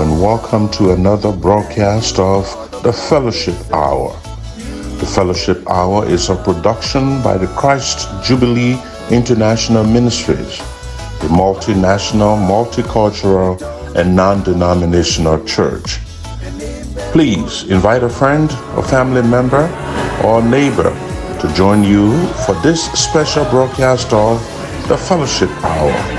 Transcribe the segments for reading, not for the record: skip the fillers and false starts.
and welcome to another broadcast of the Fellowship Hour. The Fellowship Hour is a production by the Christ Jubilee International Ministries, a multinational, multicultural, and non-denominational church. Please invite a friend, a family member, or neighbor to join you for this special broadcast of the Fellowship Hour.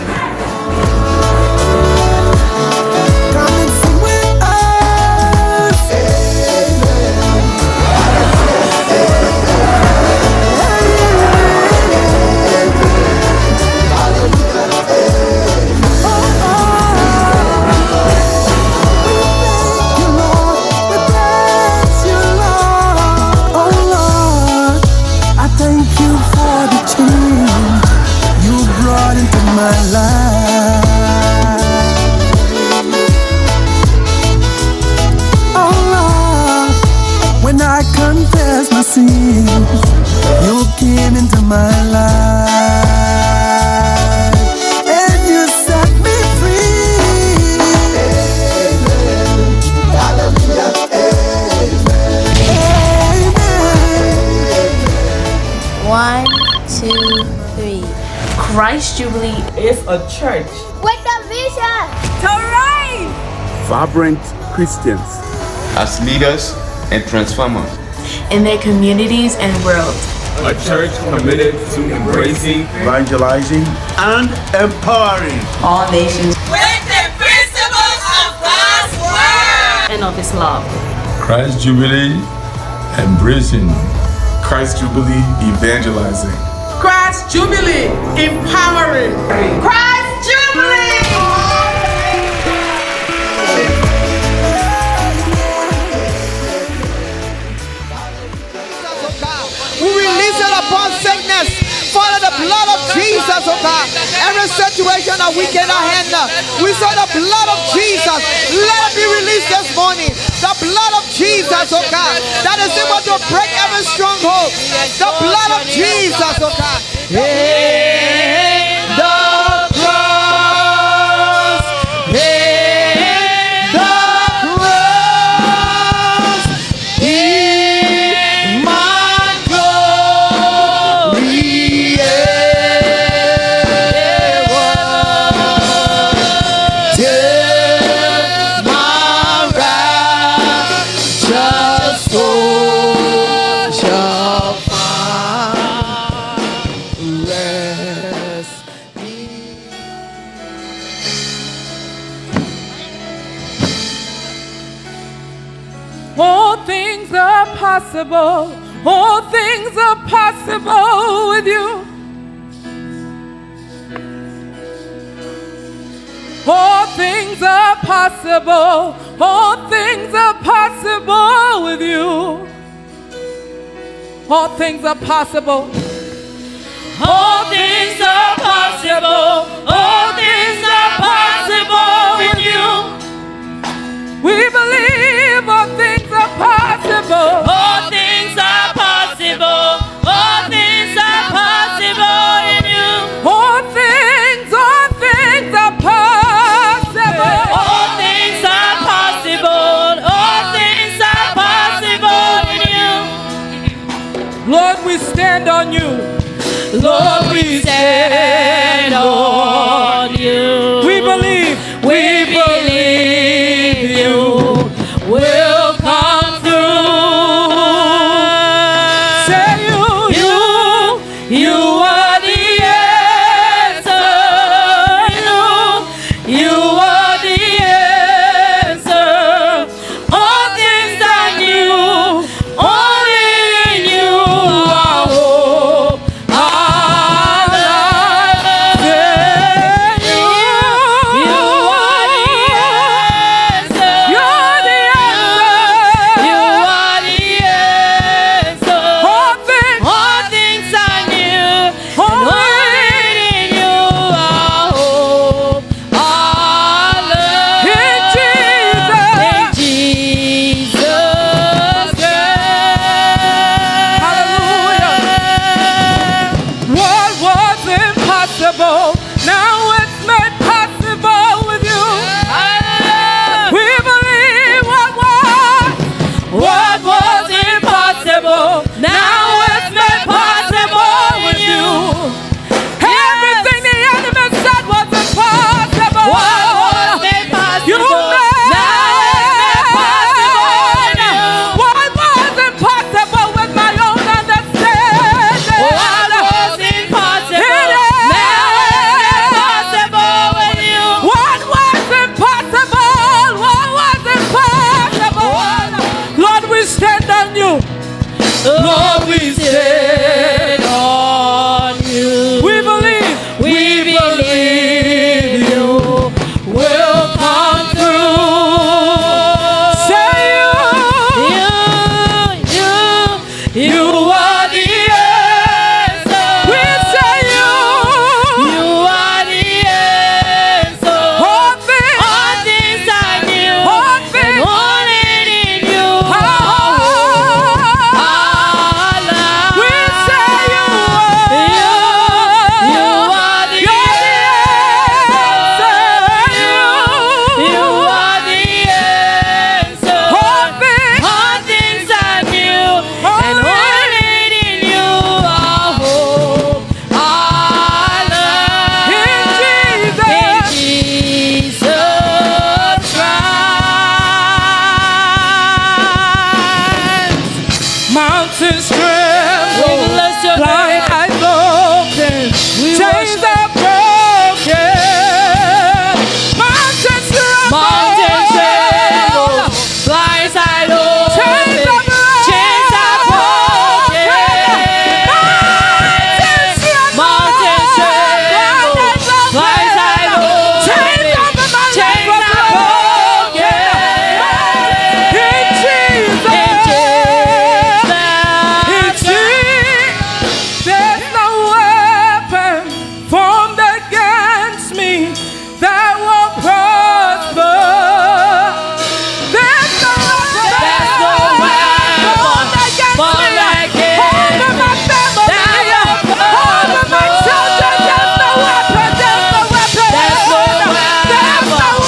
You came into my life and you set me free. Amen. Hallelujah. Amen. 1, 2, 3. Christ Jubilee is a church with a vision to rise vibrant Christians as leaders and transformers in their communities and world. A church committed to embracing, evangelizing, and empowering all nations with the principles of God's word and of His love. Christ Jubilee embracing, Christ Jubilee evangelizing, Christ Jubilee empowering, Christ Jubilee. We release it upon sickness. Follow the blood of Jesus, oh God. Every situation that we cannot handle, we say the blood of Jesus. Let it be released this morning. The blood of Jesus, oh God. That is able to break every stronghold. The blood of Jesus, oh God. Hey, the cross. Hey, the cross. He my glory ever. Till my righteous soul shall find rest. All things are possible. All things are possible with you. All things are possible. All things are possible with you. All things are possible. All things are possible. All things are possible with you. We believe all things are possible. All things are possible. All things are possible in you. All things are possible. All things are possible. All things are possible in you. Lord, we stand on you. Lord, we stand on you. We believe. We believe you will come through. Say you are the answer. You are the answer. All things are new. Only in you are hope. Our life. You are the answer. You're the answer. You are the answer. All things are new. Only in you are hope. Our love. In Jesus' name. Hallelujah. What was impossible, now it's made possible with you. We chains are broken. Mountains tremble. Blind side open. Chains are broken. Mountains tremble. Blind side open. Chains are broken. In Jesus. There's no weapon formed against me that will prosper. There's no weapon formed against me over my family, over my children. There's no weapon. There's no weapon. There's no weapon that will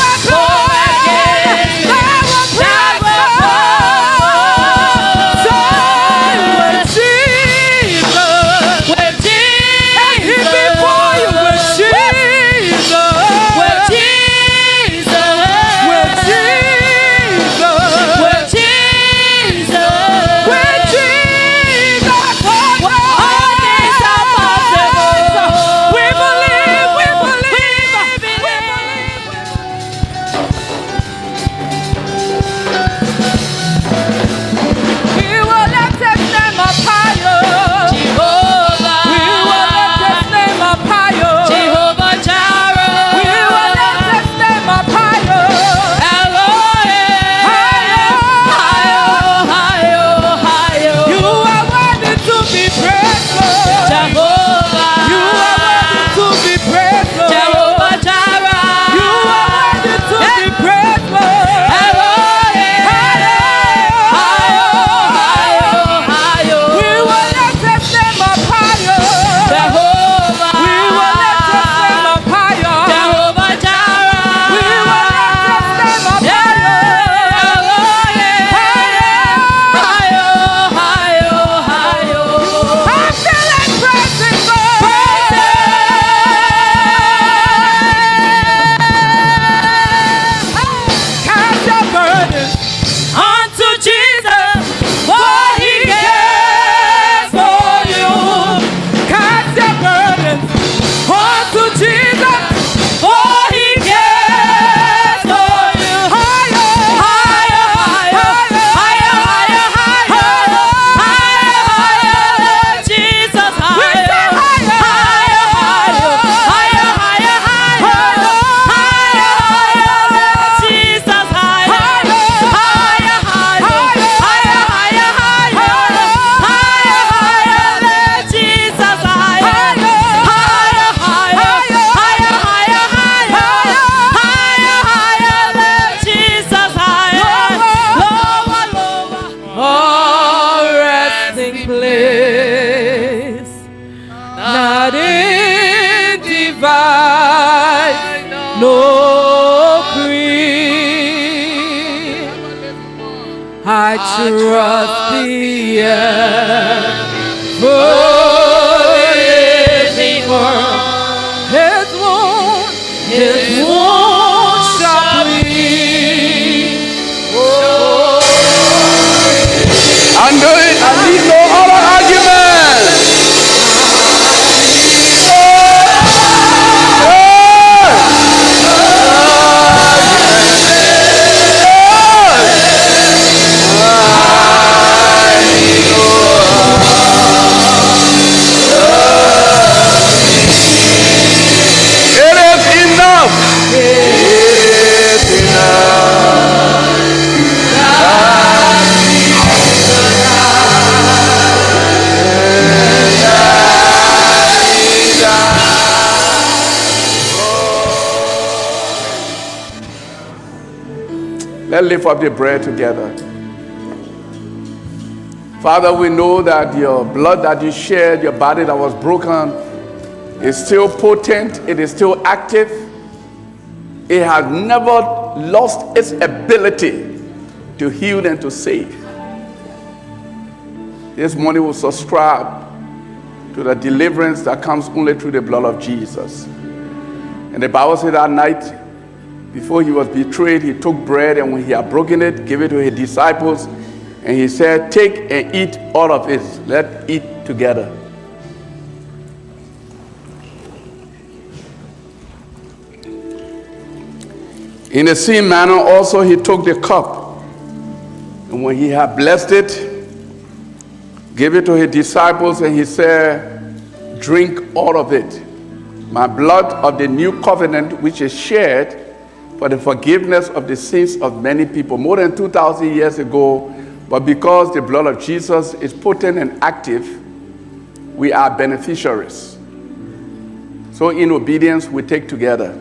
I trust the ever-living one. His wound shall bleed. I need no other argument. Let's lift up the bread together. Father, we know that your blood that you shed, your body that was broken, is still potent, it is still active. It has never lost its ability to heal and to save. This morning we subscribe to the deliverance that comes only through the blood of Jesus. And the Bible said that night, before he was betrayed, he took bread, and when he had broken it, gave it to his disciples, and he said, take and eat all of it. Let's eat together. In the same manner also he took the cup, and when he had blessed it, gave it to his disciples, and he said, drink all of it, my blood of the new covenant, which is shed for the forgiveness of the sins of many people, more than 2,000 years ago. But because the blood of Jesus is potent and active, we are beneficiaries. So in obedience, we take together.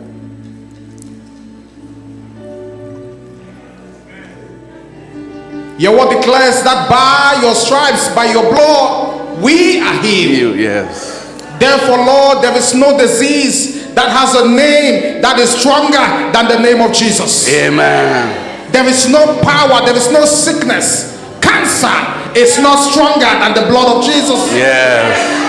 Your word declares that by your stripes, by your blood, we are healed. Yes. Therefore, Lord, there is no disease that has a name that is stronger than the name of Jesus. Amen. There is no power, there is no sickness. Cancer is not stronger than the blood of Jesus. Yes.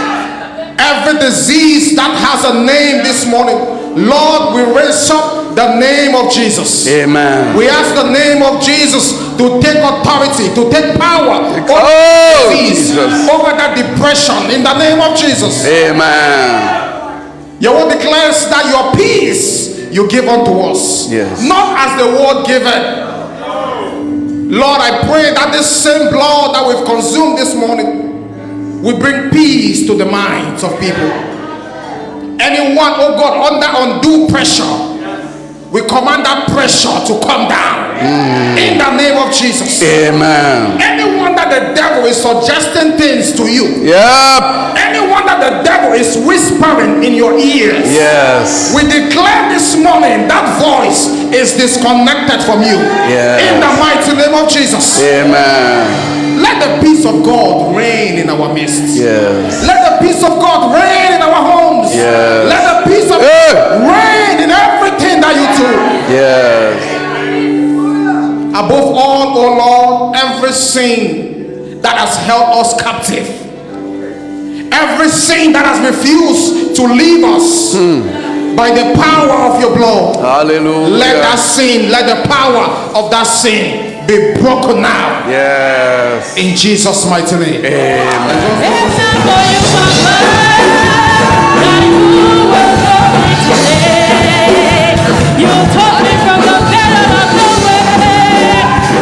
Every disease that has a name this morning, Lord, we raise up the name of Jesus. Amen. We ask the name of Jesus to take authority, to take power over disease, over that depression, in the name of Jesus. Amen. Your word declares that your peace you give unto us, yes, not as the world giveth. Lord, I pray that this same blood that we've consumed this morning will bring peace to the minds of people. Anyone, oh God, under undue pressure, we command that pressure to come down in the name of Jesus. Amen. Anyone that the devil is suggesting things to you, anyone that the devil is whispering in your ears, yes, we declare this morning that voice is disconnected from you, in the mighty name of Jesus. Amen. Let the peace of God reign in our midst. Yes. Let the peace of God reign in our homes. Yes. Let the peace of God reign in everything that you do. Yes. Above all, oh Lord, every sin that has held us captive, every sin that has refused to leave us, by the power of your blood, hallelujah, let that sin, let the power of that sin be broken now. Yes. In Jesus' mighty name. Amen. You took me from the bed of nowhere,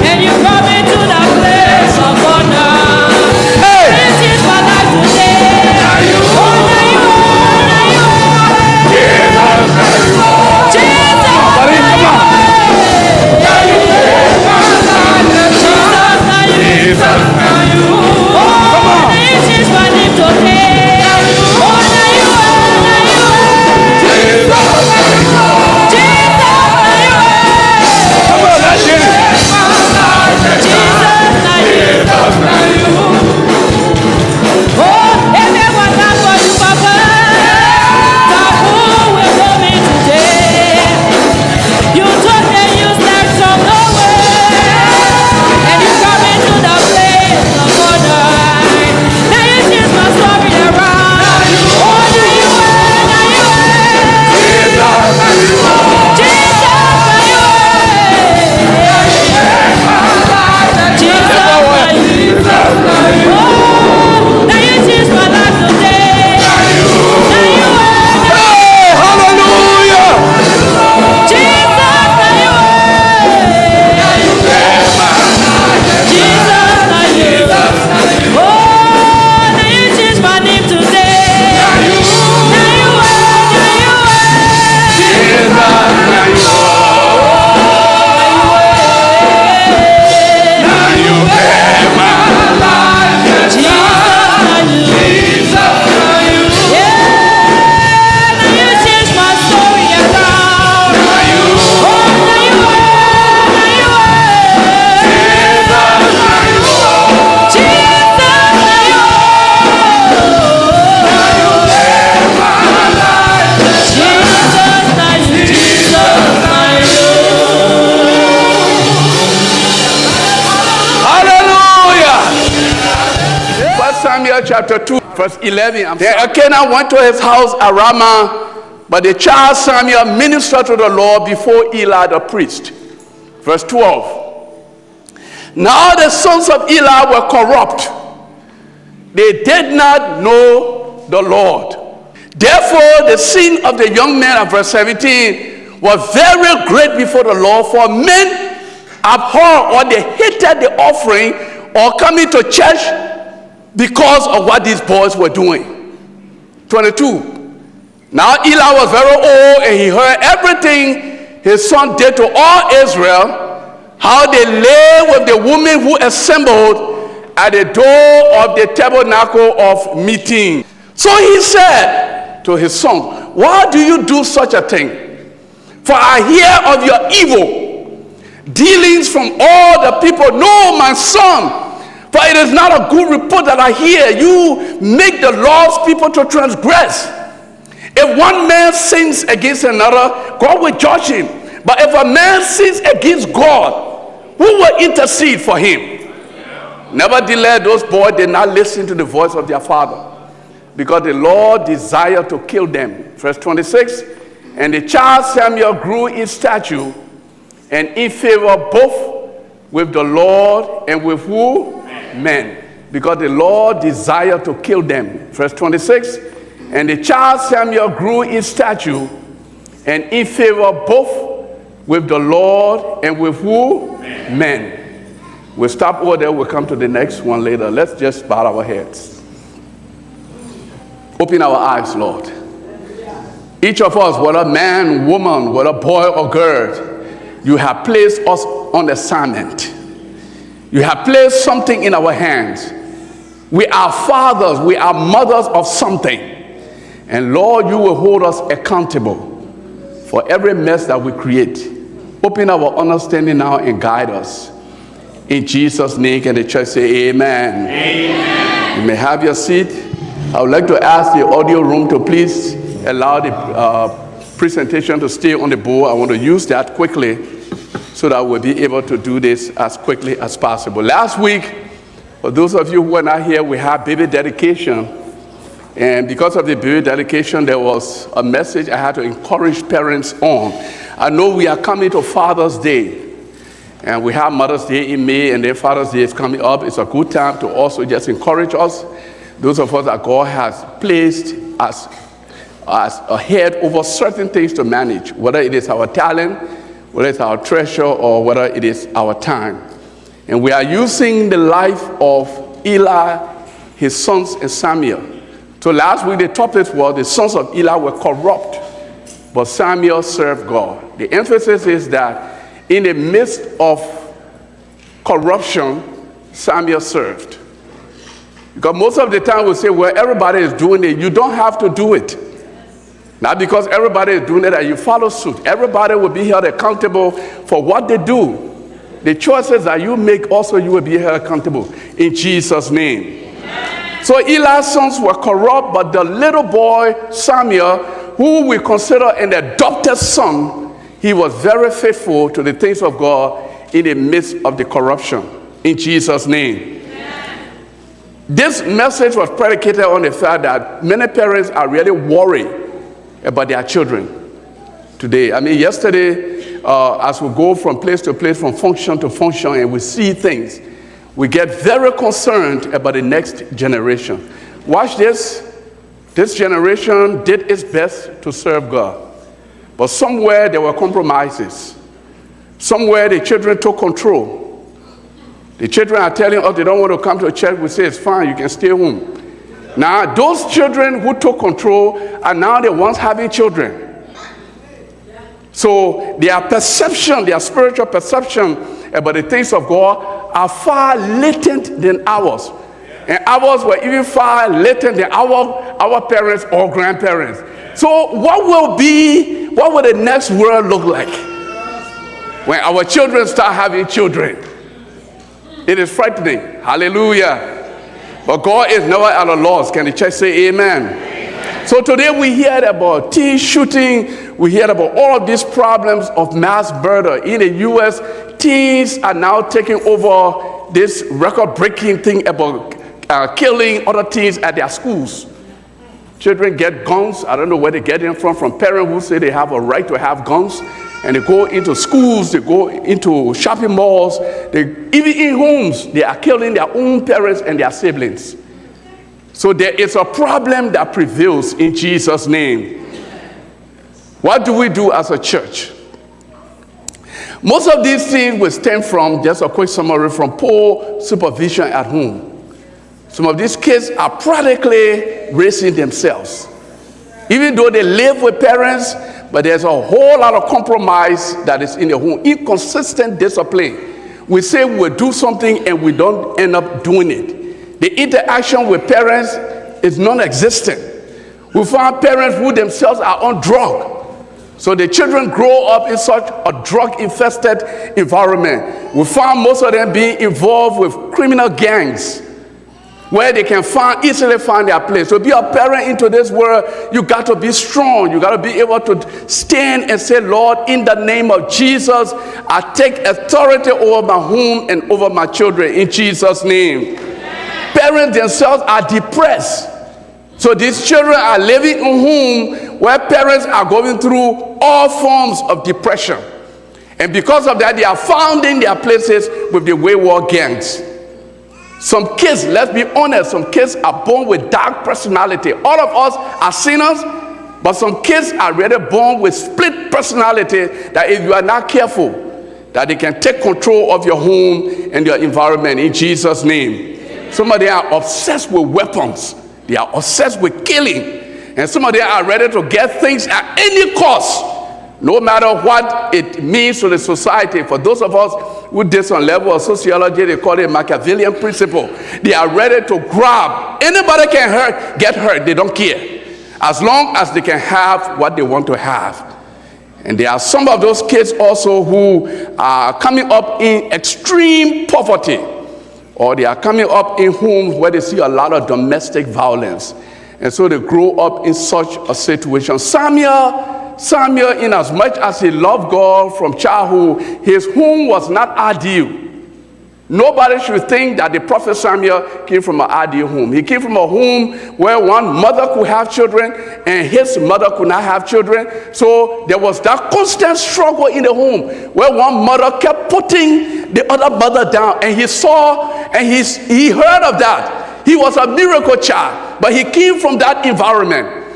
and you brought me to the place of honor. This is my life today. Chapter 2, verse 11. Then Elkanah went to his house at Ramah, but the child Samuel ministered to the Lord before Eli the priest. Verse 12. Now the sons of Eli were corrupt. They did not know the Lord. Therefore the sin of the young men, of verse 17, was very great before the Lord, for men abhorred or they hated the offering or coming to church because of what these boys were doing. 22. Now Eli was very old, and he heard everything his son did to all Israel, how they lay with the women who assembled at the door of the tabernacle of meeting. So he said to his son, why do you do such a thing? For I hear of your evil dealings from all the people. No, my son, for it is not a good report that I hear. You make the Lord's people to transgress. If one man sins against another, God will judge him. But if a man sins against God, who will intercede for him? Nevertheless, those boys did not listen to the voice of their father, because the Lord desired to kill them. Verse 26, and the child Samuel grew in stature and in favor both with the Lord and with who? Men. Because the Lord desired to kill them. Verse 26, and the child Samuel grew in stature and in favor both with the Lord and with who? Men. We'll stop over there. We'll come to the next one later. Let's just bow our heads. Open our eyes, Lord. Each of us, whether man, woman, whether boy or girl, you have placed us on assignment. You have placed something in our hands. We are fathers, we are mothers of something. And Lord, you will hold us accountable for every mess that we create. Open our understanding now and guide us. In Jesus' name, can the church say amen? Amen. You may have your seat. I would like to ask the audio room to please allow the presentation to stay on the board. I want to use that quickly so that we'll be able to do this as quickly as possible. Last week, for those of you who are not here, we had baby dedication. And because of the baby dedication, there was a message I had to encourage parents on. I know we are coming to Father's Day. And we have Mother's Day in May, and then Father's Day is coming up. It's a good time to also just encourage us, those of us that God has placed as a head over certain things to manage, whether it is our talent, whether it's our treasure, or whether it is our time. And we are using the life of Eli, his sons, and Samuel. So last week the topic was the sons of Eli were corrupt, but Samuel served God. The emphasis is that in the midst of corruption, Samuel served. Because most of the time we say, well, everybody is doing it. You don't have to do it. Not because everybody is doing it that you follow suit. Everybody will be held accountable for what they do. The choices that you make also, you will be held accountable in Jesus' name. So Eli's sons were corrupt, but the little boy Samuel, who we consider an adopted son, he was very faithful to the things of God in the midst of the corruption. In Jesus' name. This message was predicated on the fact that many parents are really worried about their children today. I mean, yesterday, as we go from place to place, from function to function, and we see things, we get very concerned about the next generation. Watch this. This generation did its best to serve God. But somewhere there were compromises. Somewhere the children took control. The children are telling us they don't want to come to church. We say, it's fine, you can stay home. Now, those children who took control are now the ones having children. So their perception, their spiritual perception about the things of God are far latent than ours. And ours were even far latent than our parents or grandparents. So what will the next world look like when our children start having children? It is frightening. Hallelujah. But God is never at a loss. Can the church say amen? Amen. So today we heard about teen shooting. We heard about all of these problems of mass murder. In the U.S., teens are now taking over this record-breaking thing about killing other teens at their schools. Children get guns. I don't know where they get them from parents who say they have a right to have guns. And they go into schools, they go into shopping malls, even in homes, they are killing their own parents and their siblings. So there is a problem that prevails in Jesus' name. What do we do as a church? Most of these things will stem from, just a quick summary, from poor supervision at home. Some of these kids are practically raising themselves. Even though they live with parents, but there's a whole lot of compromise that is in the home. Inconsistent discipline. We say we'll do something and we don't end up doing it. The interaction with parents is non-existent. We find parents who themselves are on drug. So the children grow up in such a drug-infested environment. We find most of them being involved with criminal gangs where they can easily find their place. So be a parent into this world, you got to be strong. You got to be able to stand and say, Lord, in the name of Jesus, I take authority over my home and over my children in Jesus' name. Parents themselves are depressed. So these children are living in home where parents are going through all forms of depression. And because of that, they are founding their places with the wayward gangs. Some kids, let's be honest, some kids are born with dark personality. All of us are sinners, but some kids are really born with split personality that if you are not careful, that they can take control of your home and your environment in Jesus' name. Some of them are obsessed with weapons. They are obsessed with killing. And some of them are ready to get things at any cost, no matter what it means to the society. For those of us who did some level of sociology, they call it Machiavellian principle. They are ready to grab. Anybody can get hurt. They don't care. As long as they can have what they want to have. And there are some of those kids also who are coming up in extreme poverty. Or they are coming up in homes where they see a lot of domestic violence. And so they grow up in such a situation. Samuel, in as much as he loved God from childhood, his home was not ideal. Nobody should think that the prophet Samuel came from an ideal home. He came from a home where one mother could have children and his mother could not have children. So there was that constant struggle in the home where one mother kept putting the other mother down. And he saw and he heard of that. He was a miracle child, but he came from that environment.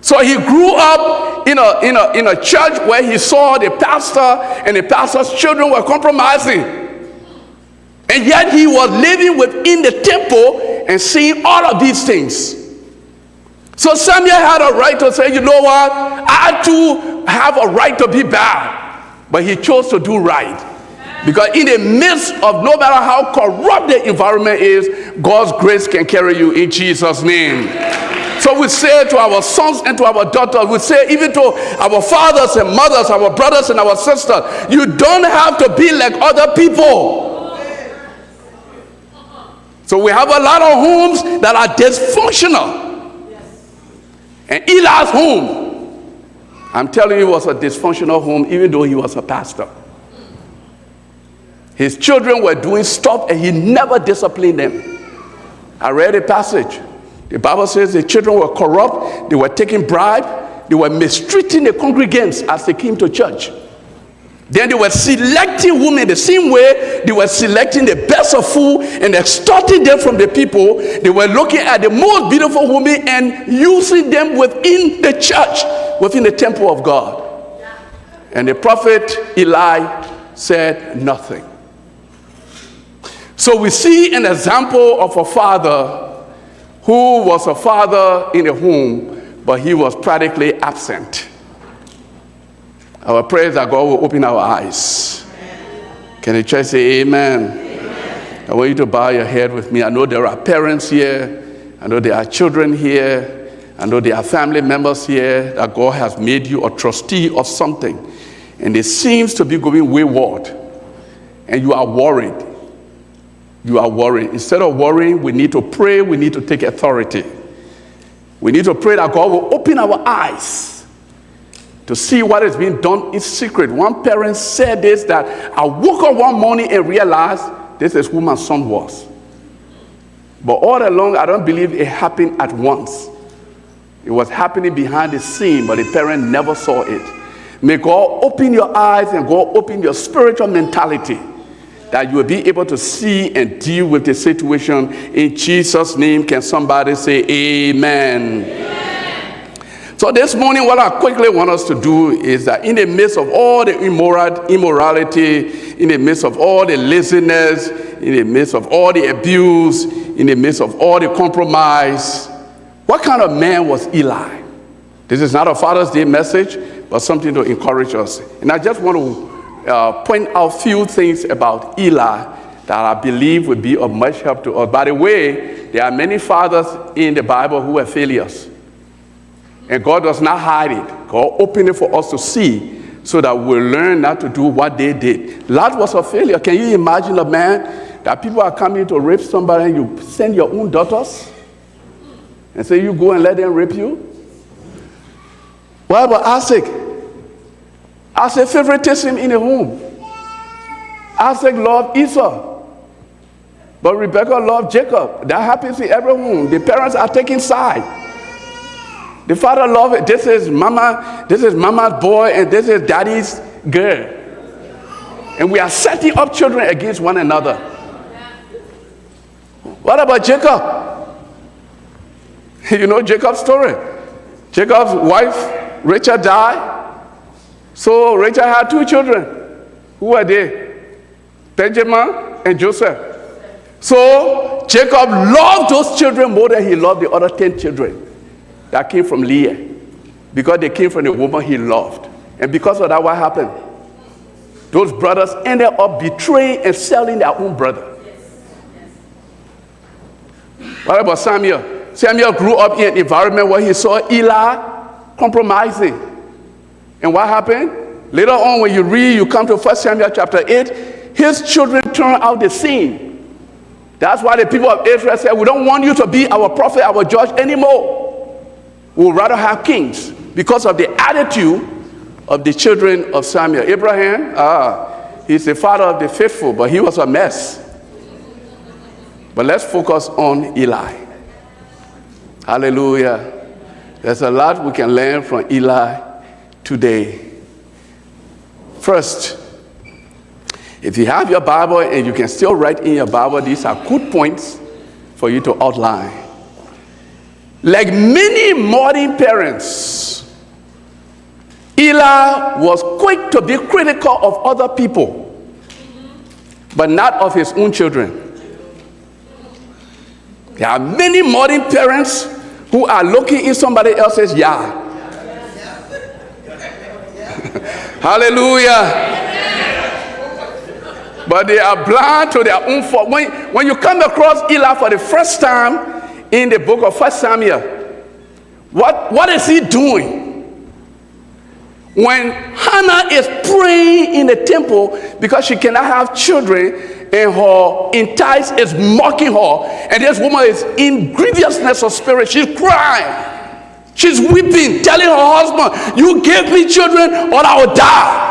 So he grew up in a church where he saw the pastor and the pastor's children were compromising. And yet he was living within the temple and seeing all of these things. So Samuel had a right to say, you know what? I too have a right to be bad. But he chose to do right. Because in the midst of no matter how corrupt the environment is, God's grace can carry you in Jesus' name. So we say to our sons and to our daughters, we say even to our fathers and mothers, our brothers and our sisters, you don't have to be like other people. So we have a lot of homes that are dysfunctional. And Eli's home, I'm telling you, was a dysfunctional home even though he was a pastor. His children were doing stuff and he never disciplined them. I read a passage. The Bible says the children were corrupt, they were taking bribes, they were mistreating the congregants as they came to church. Then they were selecting women the same way they were selecting the best of food and extorting them from the people. They were looking at the most beautiful women and using them within the church, within the temple of God. And the prophet Eli said nothing. So we see an example of a father who was a father in a home, but he was practically absent. Our prayer is that God will open our eyes. Can the church say amen? Amen? I want you to bow your head with me. I know there are parents here. I know there are children here. I know there are family members here that God has made you a trustee of something. And it seems to be going wayward. And you are worried. You are worried. Instead of worrying, we need to pray. We need to take authority. We need to pray that God will open our eyes to see what is being done in secret. One parent said this, that I woke up one morning and realized this is who my son was. But all along, I don't believe it happened at once. It was happening behind the scene, but the parent never saw it. May God open your eyes and God open your spiritual mentality, that you will be able to see and deal with the situation in Jesus' name. Can somebody say amen? Amen. So this morning, what I quickly want us to do is that in the midst of all the immorality, in the midst of all the laziness, in the midst of all the abuse, in the midst of all the compromise, what kind of man was Eli? This is not a Father's Day message, but something to encourage us. And I just want to point out a few things about Eli that I believe would be of much help to us. By the way, there are many fathers in the Bible who were failures. And God does not hide it. God opened it for us to see so that we'll learn not to do what they did. Lot was a failure. Can you imagine a man that people are coming to rape somebody and you send your own daughters and say you go and let them rape you? What about Isaac? Isaac favoritism in the home. Isaac loved Esau, but Rebekah loved Jacob. That happens in every home. The parents are taking side. The father loved it. This is mama's boy, and this is daddy's girl. And we are setting up children against one another. What about Jacob? You know Jacob's story. Jacob's wife, Rachel, died. So Rachel had 2 children. Who were they? Benjamin and Joseph. So Jacob loved those children more than he loved the other 10 children that came from Leah, because they came from the woman he loved. And because of that, what happened? Those brothers ended up betraying and selling their own brother. What about Samuel? Samuel grew up in an environment where he saw Eli compromising. And what happened? Later on, when you read, you come to 1 Samuel chapter 8, his children turned out the same. That's why the people of Israel said, we don't want you to be our prophet, our judge anymore. We would rather have kings, because of the attitude of the children of Samuel. Abraham, he's the father of the faithful, but he was a mess. But let's focus on Eli. Hallelujah. There's a lot we can learn from Eli today. First, if you have your Bible and you can still write in your Bible, these are good points for you to outline. Like many modern parents, Eli was quick to be critical of other people, but not of his own children. There are many modern parents who are looking in somebody else's yard. Hallelujah. But they are blind to their own fault. When you come across Eli for the first time in the book of 1 Samuel, what is he doing? When Hannah is praying in the temple because she cannot have children and her entice is mocking her, and this woman is in grievousness of spirit, she's crying, she's weeping, telling her husband, you give me children or I will die.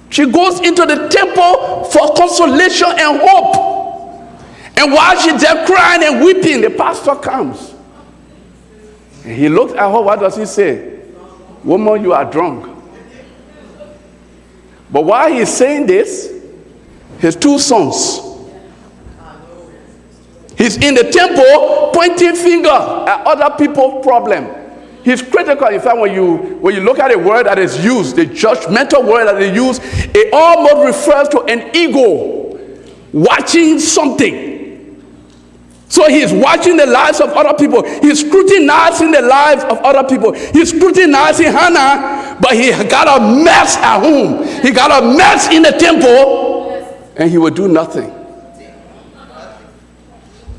She goes into the temple for consolation and hope. And while she's there crying and weeping, the pastor comes. And he looks at her, what does he say? Woman, you are drunk. But while he's saying this, his 2 sons, he's in the temple pointing finger at other people's problem. He's critical. In fact, when you look at a word that is used, the judgmental word that is used, it almost refers to an ego watching something. So he's watching the lives of other people. He's scrutinizing the lives of other people. He's scrutinizing Hannah, but he got a mess at home. He got a mess in the temple, and he will do nothing.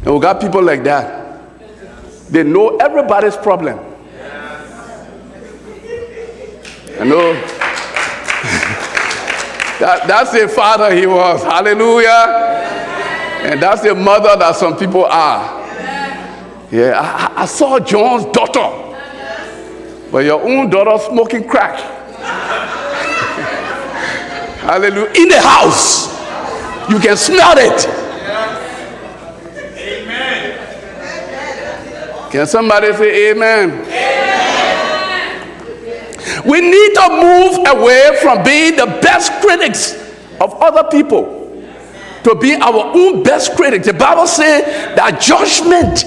And we got people like that. They know everybody's problem. I know. That's the father he was. Hallelujah. And that's the mother that some people are. Yeah, I saw John's daughter. But your own daughter smoking crack. Hallelujah. In the house. You can smell it. Amen. Can somebody say amen? Amen. We need to move away from being the best critics of other people to be our own best critics. The Bible says that judgment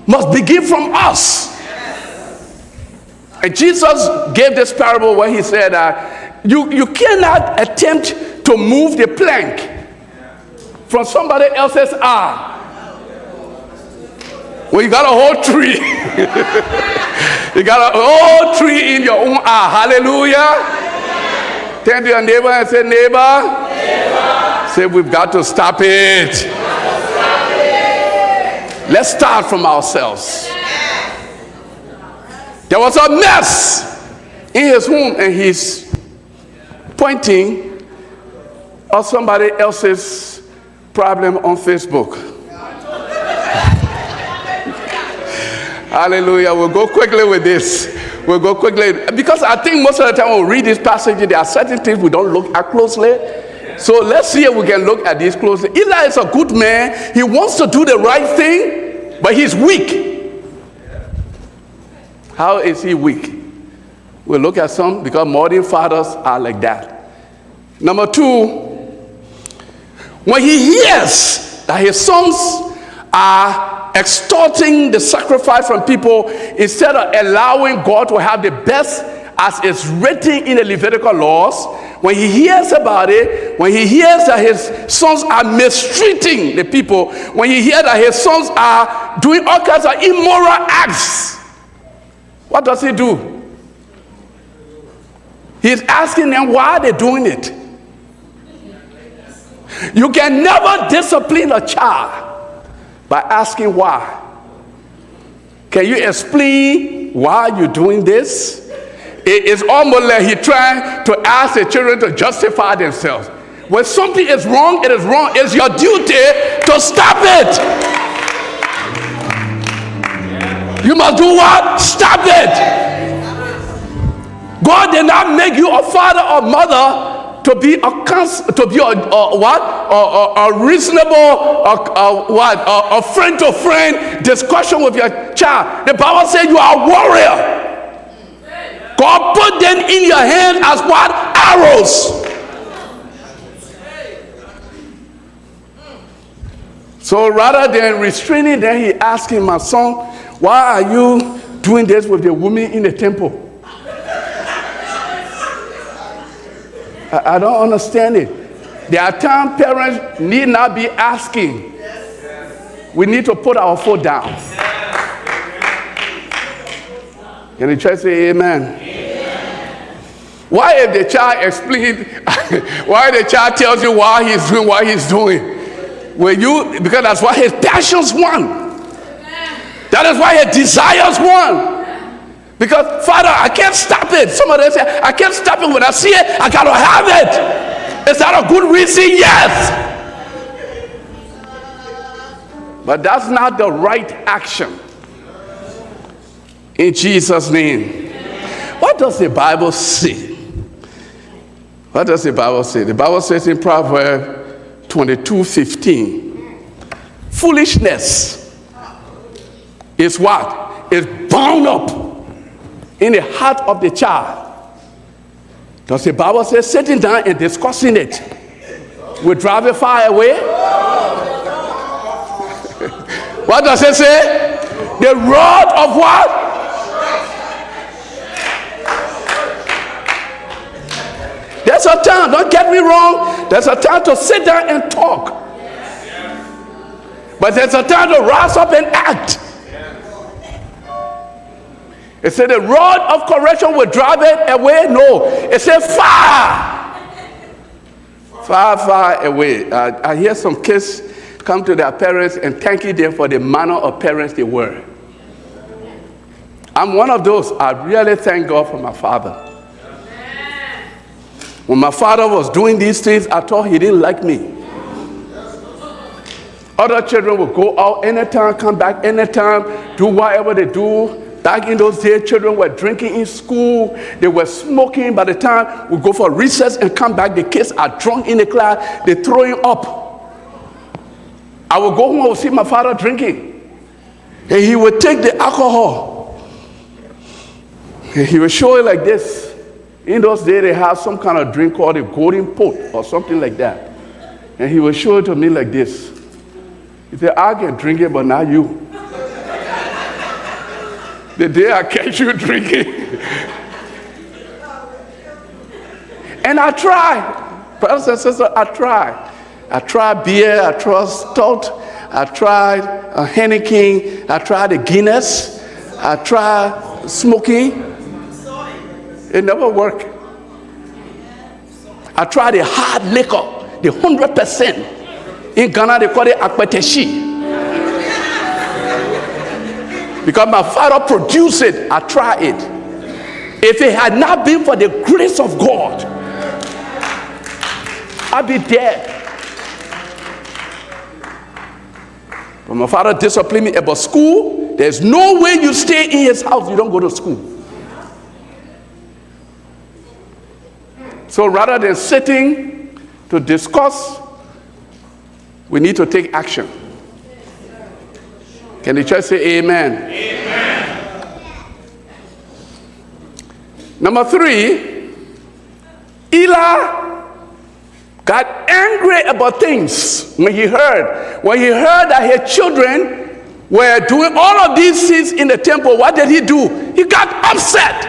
must begin from us. And Jesus gave this parable where he said, you cannot attempt to move the plank from somebody else's eye when you got a whole tree. You got a whole tree in your own eye. Hallelujah. Turn to your neighbor and say, neighbor. Say, we've got to stop it. Let's start from ourselves. There was a mess in his home, and he's pointing at somebody else's problem on Facebook. Hallelujah. We'll go quickly with this. We'll go quickly. Because I think most of the time when we read this passage, there are certain things we don't look at closely. So let's see if we can look at this closely. Eli is a good man. He wants to do the right thing, but he's weak. How is he weak? We'll look at some, because modern fathers are like that. Number two, when he hears that his sons are extorting the sacrifice from people instead of allowing God to have the best as is written in the Levitical laws, when he hears about it, when he hears that his sons are mistreating the people, when he hears that his sons are doing all kinds of immoral acts, what does he do? He's asking them why they're doing it. You can never discipline a child by asking why. Can you explain why you're doing this? It's almost like he's trying to ask the children to justify themselves. When something is wrong, it is wrong. It's your duty to stop it. You must do what? Stop it. God did not make you a father or mother to be a reasonable a friend to friend discussion with your child. The Bible says you are a warrior. God put them in your hand as what? Arrows. So rather than restraining them, he asked him, my son, why are you doing this with the woman in the temple? I don't understand it. There are times parents need not be asking. We need to put our foot down. Can the church say amen? Why if the child explains, why the child tells you why he's doing what he's doing? Because that's why his passions won. That is why his desires won. Because, Father, I can't stop it. Somebody say, I can't stop it. When I see it, I gotta have it. Is that a good reason? Yes. But that's not the right action. In Jesus' name. What does the Bible say? What does the Bible say? The Bible says in Proverbs 22:15, foolishness is what? Is bound up in the heart of the child. Does the Bible say sitting down and discussing it will drive it far away? What does it say? The rod of what? There's a time, don't get me wrong, there's a time to sit down and talk. But there's a time to rise up and act. It said the rod of correction will drive it away. No, it said far away. I hear some kids come to their parents and thanking them for the manner of parents they were. I'm one of those. I really thank God for my father. When my father was doing these things, I thought he didn't like me. Other children would go out anytime, come back anytime, do whatever they do. Back in those days, children were drinking in school. They were smoking. By the time we go for recess and come back, the kids are drunk in the class. They're throwing up. I would go home and see my father drinking. And he would take the alcohol. And he would show it like this. In those days, they had some kind of drink called a golden pot or something like that. And he would show it to me like this. He said, I can drink it, but not you. The day I catch you drinking. And I try. Brothers and sisters, I try. I tried beer, I tried stout, I tried a Heineken, I tried a Guinness, I tried smoking. It never worked. I tried a hard liquor, the 100%. In Ghana, they call it akpeteshi. Because my father produced it, I tried it. If it had not been for the grace of God, I'd be dead. But my father disciplined me about school. There's no way you stay in his house, you don't go to school. So rather than sitting to discuss, we need to take action. Can the church say amen? Amen. Number 3, Eli got angry about things when he heard that his children were doing all of these things in the temple. What did he do? He got upset.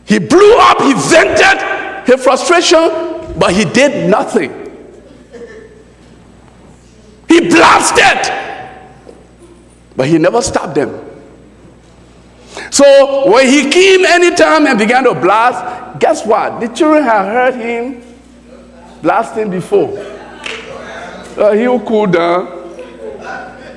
He blew up, he vented his frustration, but he did nothing. He blasted, but he never stopped them. So when he came anytime and began to blast, guess what? The children had heard him blasting before. He will cool down.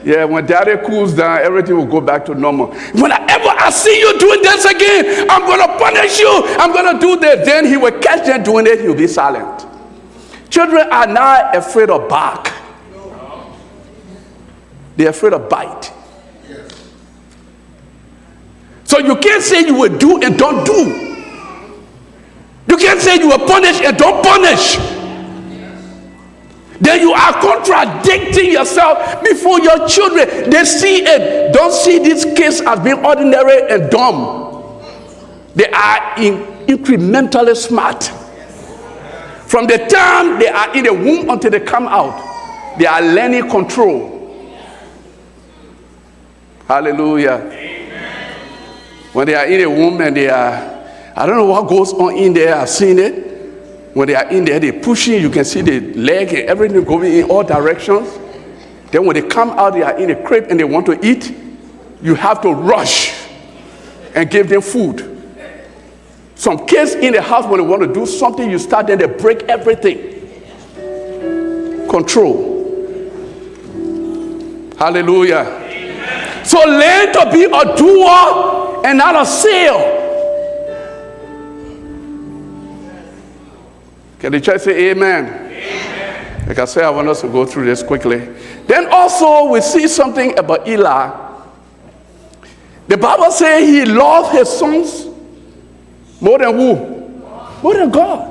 Yeah, when daddy cools down, everything will go back to normal. Whenever I see you doing this again, I'm going to punish you. I'm going to do this. Then he will catch them doing it. He'll be silent. Children are not afraid of bark. They're afraid of bite. So you can't say you will do and don't do. You can't say you will punish and don't punish. Then you are contradicting yourself before your children. They see it. Don't see these kids as being ordinary and dumb. They are incrementally smart. From the time they are in the womb until they come out, they are learning control. Hallelujah. Amen. When they are in the womb and they are, I don't know what goes on in there, I've seen it. When they are in there, they're pushing, you can see the leg and everything going in all directions. Then when they come out, they are in a crib and they want to eat, you have to rush and give them food. Some kids in the house, when they want to do something, you start, then they break everything. Control. Hallelujah. Amen. So learn to be a doer and not a seer. Can the church say amen? Amen? Like I said, I want us to go through this quickly. Then also we see something about Eli. The Bible says he loved his sons more than who? More than God.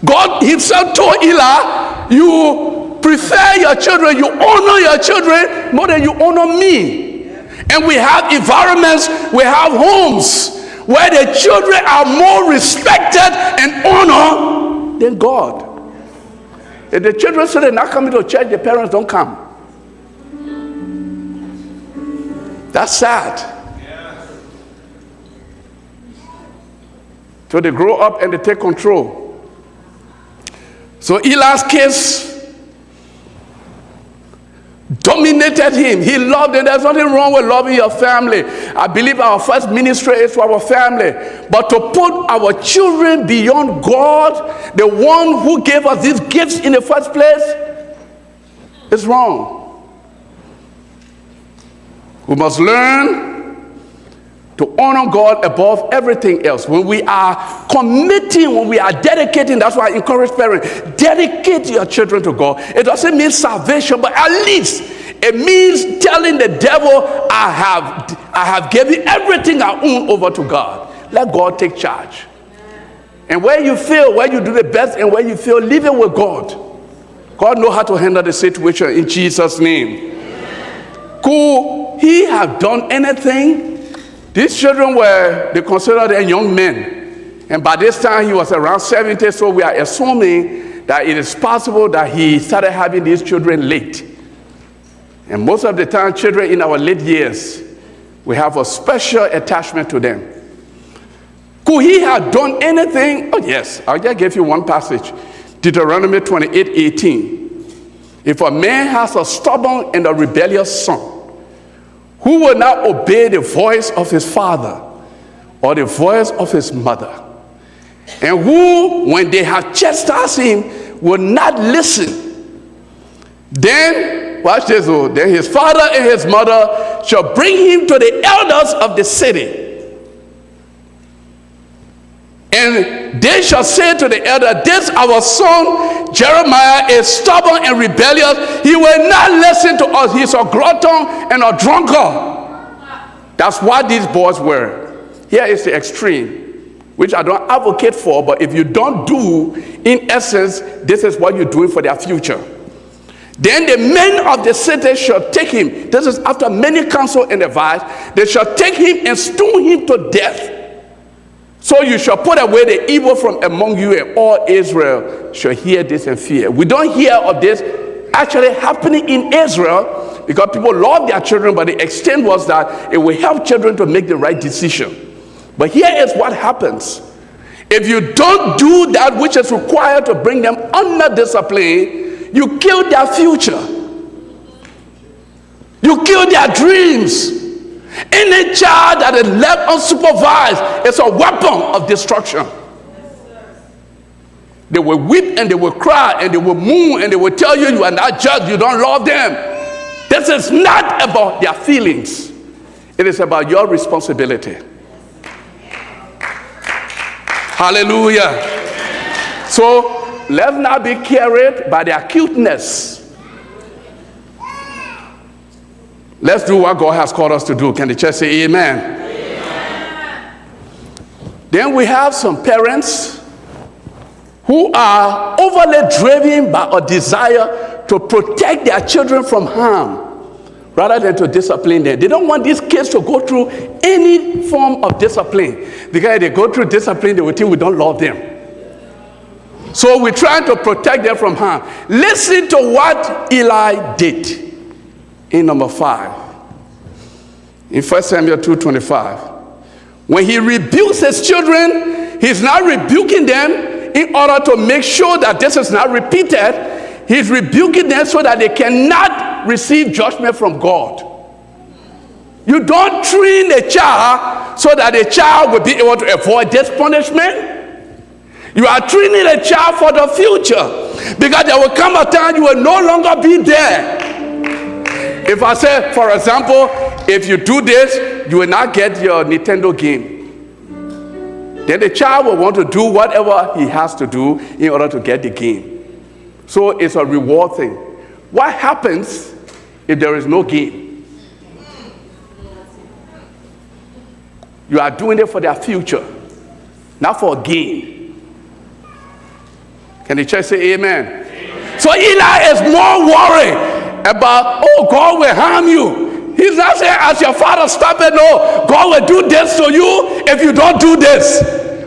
God himself told Eli, you prefer your children, you honor your children more than you honor me. And we have environments, we have homes where the children are more respected and honored than God. If the children say they're not coming to church, the parents don't come. That's sad. So they grow up and they take control. So Eli's kids dominated him. He loved them. There's nothing wrong with loving your family. I believe our first ministry is for our family. But to put our children beyond God, the one who gave us these gifts in the first place, is wrong. We must learn to honor God above everything else. When we are committing, when we are dedicating, that's why I encourage parents, dedicate your children to God. It doesn't mean salvation, but at least it means telling the devil, I have given everything I own over to God. Let God take charge. And where you feel, where you do the best and where you feel, leave it with God. God knows how to handle the situation in Jesus' name. Could he have done anything? These children were, they considered them young men. And by this time, he was around 70, so we are assuming that it is possible that he started having these children late. And most of the time, children in our late years, We have a special attachment to them. Could he have done anything? Oh yes, I'll just give you one passage. Deuteronomy 28:18. If a man has a stubborn and a rebellious son, who will not obey the voice of his father or the voice of his mother, and who, when they have chastised him, will not listen, then, watch this, then his father and his mother shall bring him to the elders of the city. And they shall say to the elder, this our son Jeremiah is stubborn and rebellious. He will not listen to us. He's a glutton and a drunkard. That's what these boys were. Here is the extreme, which I don't advocate for, but if you don't do, in essence, this is what you're doing for their future. Then the men of the city shall take him. This is after many counsel and advice. They shall take him and stone him to death. So you shall put away the evil from among you, and all Israel shall hear this and fear. We don't hear of this actually happening in Israel because people love their children, but the extent was that it will help children to make the right decision. But here is what happens. If you don't do that which is required to bring them under discipline, you kill their future. You kill their dreams. Any child that is left unsupervised is a weapon of destruction. They will weep and they will cry and they will moan and they will tell you you are not just, you don't love them. This is not about their feelings. It is about your responsibility. Hallelujah. So let's not be carried by their cuteness. Let's do what God has called us to do. Can the church say amen? Amen. Then we have some parents who are overly driven by a desire to protect their children from harm rather than to discipline them. They don't want these kids to go through any form of discipline, because if they go through discipline, they will think we don't love them. So we're trying to protect them from harm. Listen to what Eli did. In number 5, in 1 Samuel 2:25, when he rebukes his children, he's not rebuking them in order to make sure that this is not repeated. He's rebuking them so that they cannot receive judgment from God. You don't train a child so that the child will be able to avoid this punishment. You are training a child for the future, because there will come a time you will no longer be there. If I say, for example, if you do this, you will not get your Nintendo game. Then the child will want to do whatever he has to do in order to get the game. So it's a reward thing. What happens if there is no game? You are doing it for their future, not for a gain. Can the church say amen? Amen. So Eli is more worried about, oh, God will harm you. He's not saying, as your father, stop it. No, God will do this to you if you don't do this.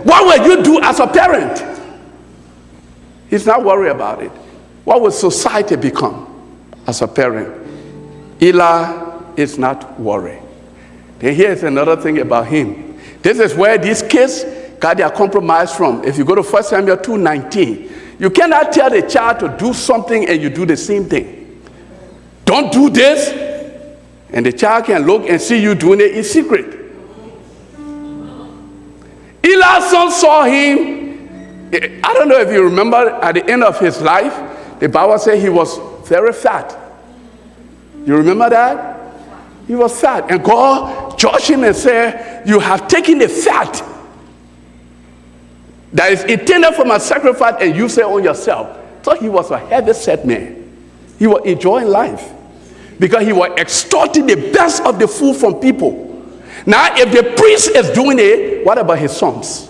What will you do as a parent? He's not worried about it. What will society become as a parent? Eli is not worried. Then here's another thing about him. This is where these kids got their compromise from. If you go to 1 Samuel 2:19, you cannot tell the child to do something and you do the same thing. Don't do this, and the child can look and see you doing it in secret. Eli's son saw him. I don't know if you remember, at the end of his life, the Bible said he was very fat. You remember that? He was fat, and God judged him and said, you have taken the fat that is intended for my sacrifice and you say on yourself. So he was a heavy set man. He was enjoying life because he was extorting the best of the food from people. Now, if the priest is doing it, what about his sons?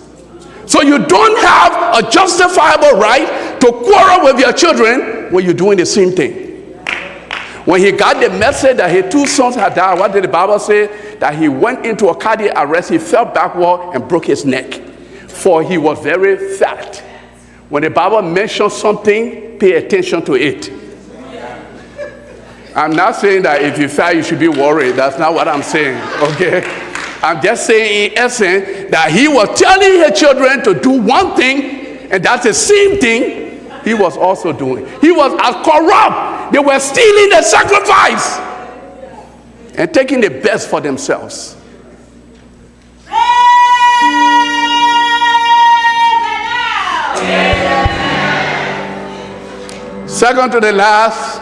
So you don't have a justifiable right to quarrel with your children when you're doing the same thing. When he got the message that his 2 sons had died, what did the Bible say? That he went into a cardiac arrest, he fell backward and broke his neck, for he was very fat. When the Bible mentions something, pay attention to it. I'm not saying that if you fail, you should be worried. That's not what I'm saying, okay? I'm just saying in essence that he was telling his children to do one thing, and that's the same thing he was also doing. He was as corrupt. They were stealing the sacrifice and taking the best for themselves. Second to the last,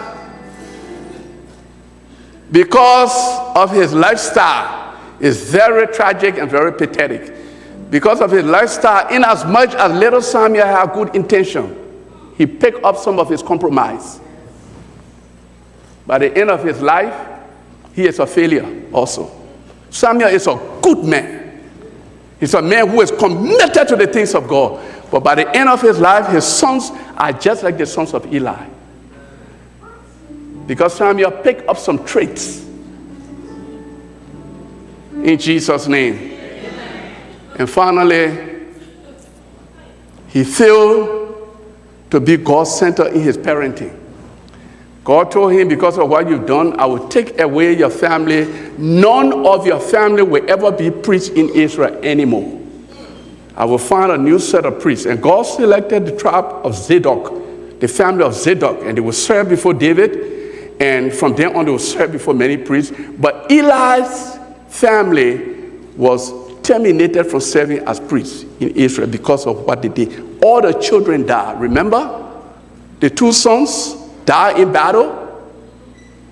because of his lifestyle, is very tragic and very pathetic. Because of his lifestyle, in as much as little Samuel had good intention, he picked up some of his compromise. By the end of his life, he is a failure also. Samuel is a good man. He's a man who is committed to the things of God. But by the end of his life, his sons are just like the sons of Eli. Because Samuel picked up some traits. In Jesus' name. Amen. And finally, he failed to be God-centered in his parenting. God told him, because of what you've done, I will take away your family. None of your family will ever be priests in Israel anymore. I will find a new set of priests. And God selected the tribe of Zadok, the family of Zadok, and they will serve before David. And from then on, they will serve before many priests. But Eli's family was terminated from serving as priests in Israel because of what they did. All the children died. Remember? The two sons died in battle.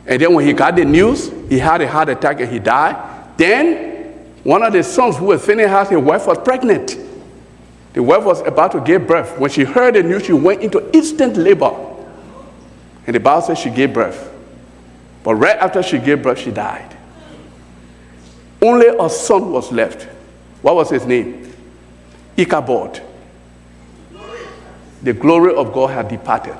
And then when he got the news, he had a heart attack and he died. Then one of the sons who was finishing house, his wife was pregnant. The wife was about to give birth. When she heard the news, she went into instant labor. And the Bible says she gave birth. But right after she gave birth, she died. Only a son was left. What was his name? Ichabod. The glory of God had departed.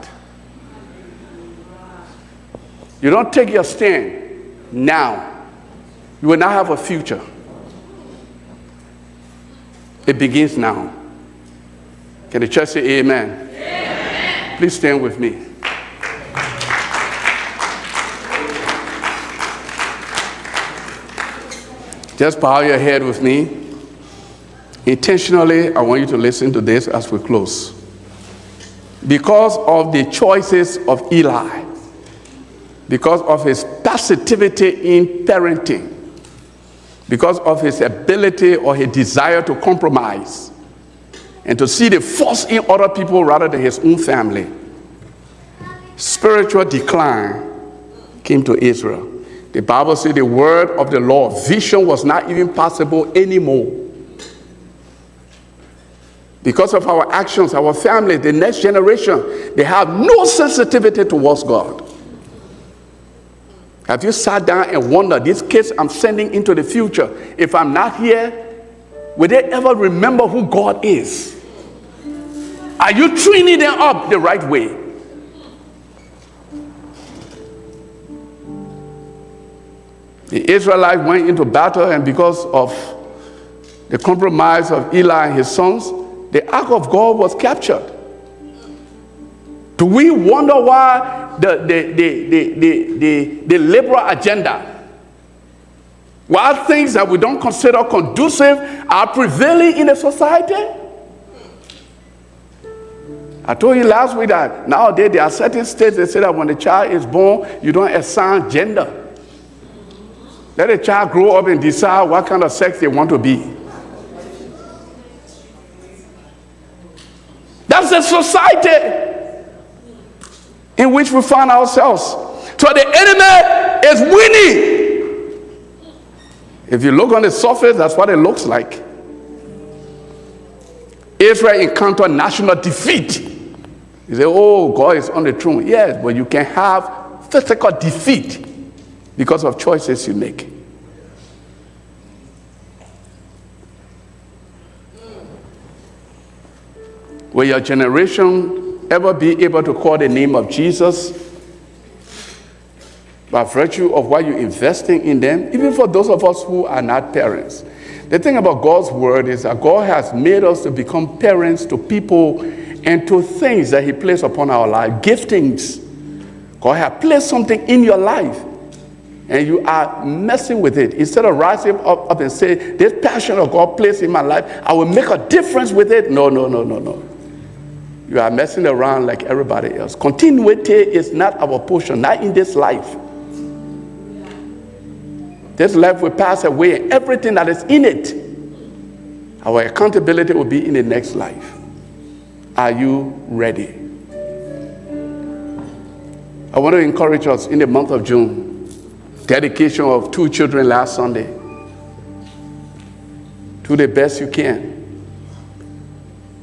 You don't take your stand now, you will not have a future. It begins now. Can the church say amen? Amen. Please stand with me. Just bow your head with me. Intentionally, I want you to listen to this as we close. Because of the choices of Eli, because of his passivity in parenting, because of his ability or his desire to compromise and to see the faults in other people rather than his own family, spiritual decline came to Israel. The Bible says the word of the Lord, vision was not even possible anymore. Because of our actions, our family, the next generation, they have no sensitivity towards God. Have you sat down and wondered, these kids I'm sending into the future, if I'm not here, will they ever remember who God is? Are you training them up the right way? The Israelites went into battle, and because of the compromise of Eli and his sons, the ark of God was captured. Do we wonder why the liberal agenda, why things that we don't consider conducive are prevailing in the society? I told you last week that nowadays there are certain states that say that when the child is born, you don't assign gender. Let a child grow up and decide what kind of sex they want to be. That's the society in which we find ourselves. So the enemy is winning. If you look on the surface, that's what it looks like. Israel encountered national defeat. You say, oh, God is on the throne. Yes, but you can have physical defeat because of choices you make. Will your generation ever be able to call the name of Jesus by virtue of what you're investing in them? Even for those of us who are not parents. The thing about God's word is that God has made us to become parents to people and to things that he placed upon our life, giftings, God has placed something in your life, and you are messing with it. Instead of rising up and say, this passion of God placed in my life, I will make a difference with it. No. You are messing around like everybody else. Continuity is not our portion, not in this life. This life will pass away, and everything that is in it, our accountability will be in the next life. Are you ready? I want to encourage us in the month of June, dedication of 2 children last Sunday. Do the best you can.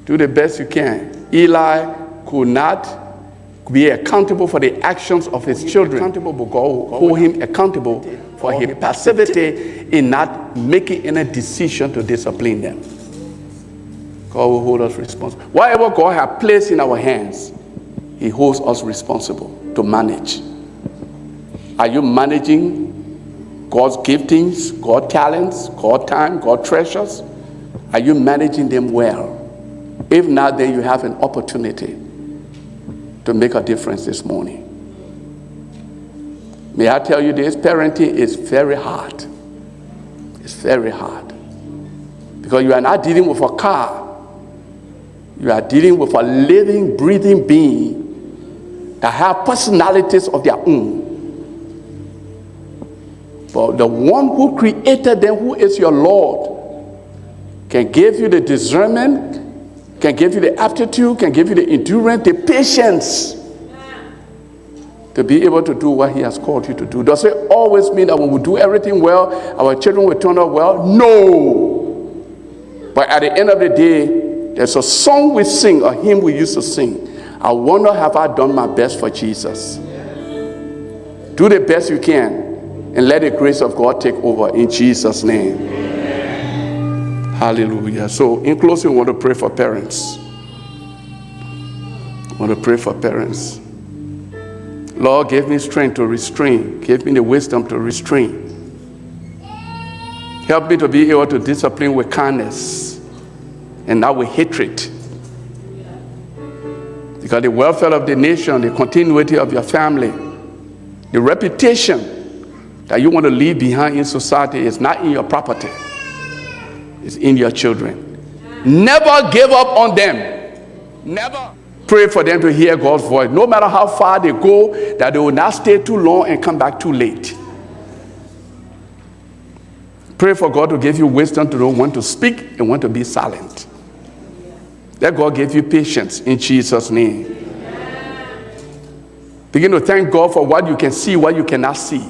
Do the best you can. Eli could not be accountable for the actions of his children. Accountable, but God will hold him accountable for his passivity in not making any decision to discipline them. God will hold us responsible. Whatever God has placed in our hands, he holds us responsible to manage. Are you managing God's giftings, God's talents, God's time, God's treasures? Are you managing them well? If not, then you have an opportunity to make a difference this morning. May I tell you this, parenting is very hard. It's very hard. Because you are not dealing with a car. You are dealing with a living, breathing being that have personalities of their own. But the one who created them, who is your Lord, can give you the discernment, can give you the aptitude, can give you the endurance, the patience to be able to do what he has called you to do. Does it always mean that when we do everything well, our children will turn out well? No. But at the end of the day, there's a song we sing, a hymn we used to sing. I wonder, have I done my best for Jesus? Do the best you can, and let the grace of God take over in Jesus' name. Amen. Hallelujah. So in closing, I want to pray for parents. I want to pray for parents. Lord, give me strength to restrain. Give me the wisdom to restrain. Help me to be able to discipline with kindness and not with hatred. Because the welfare of the nation, the continuity of your family, the reputation that you want to leave behind in society is not in your property. It's in your children. Never give up on them. Never. Pray for them to hear God's voice. No matter how far they go, that they will not stay too long and come back too late. Pray for God to give you wisdom to know when to speak and when to be silent. Let God give you patience in Jesus' name. Begin to thank God for what you can see, what you cannot see.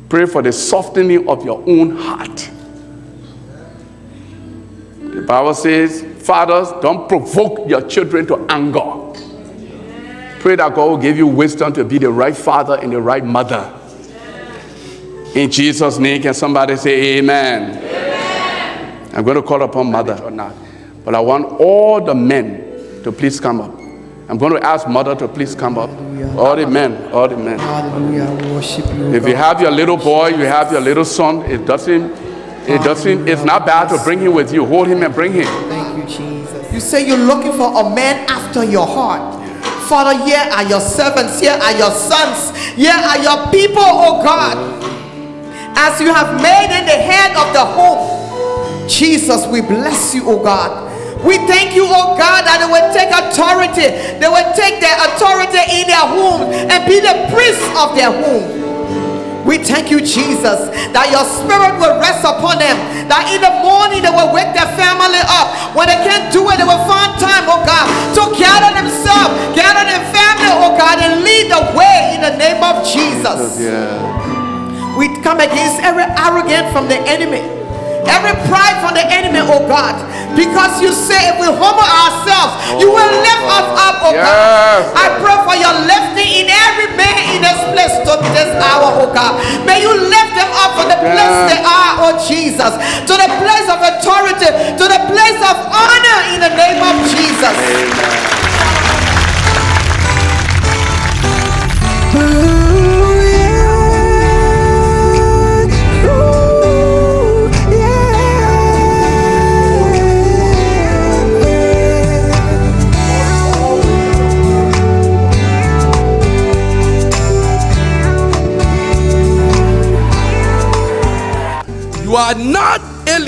Pray for the softening of your own heart. The Bible says, fathers, don't provoke your children to anger. Pray that God will give you wisdom to be the right father and the right mother. In Jesus' name, can somebody say amen? Amen. I'm going to call upon mother or not. But I want all the men to please come up. I'm going to ask mother to please come up. Hallelujah. All the men. Hallelujah. We worship you. If you have your little boy, you have your little son, it's not bad to bring him with you. Hold him and bring him. Thank you, Jesus. You say you're looking for a man after your heart. Father, here are your servants, here are your sons, here are your people, oh God. As you have made in the head of the home, Jesus, we bless you, oh God. We thank you, oh God, that they will take authority. They will take their authority in their home and be the priest of their home. We thank you, Jesus, that your spirit will rest upon them. That in the morning they will wake their family up. When they can't do it, they will find time, oh God, to gather themselves, gather their family, oh God, and lead the way in the name of Jesus. Yeah. We come against every arrogance from the enemy, every pride from the enemy, oh God, because you say if we humble ourselves, you will lift us up, oh God. I pray for your lifting in every man in this place to this hour, oh God. May you lift them up from the place they are, oh Jesus, to the place of authority, to the place of honor in the name of Jesus. Amen.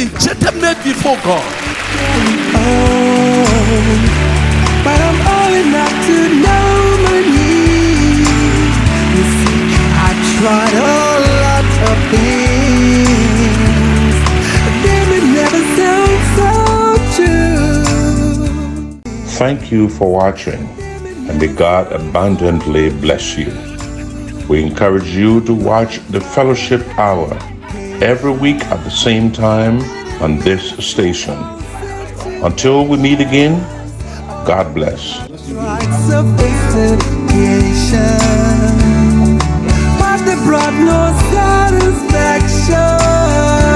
illegitimate before God. But I'm old enough to know my needs. You see, I tried a lot of things, but then it never sounds so true. Thank you for watching, and may God abundantly bless you. We encourage you to watch the Fellowship Hour every week at the same time on this station. Until we meet again, God bless. Rights of education, but they brought no satisfaction.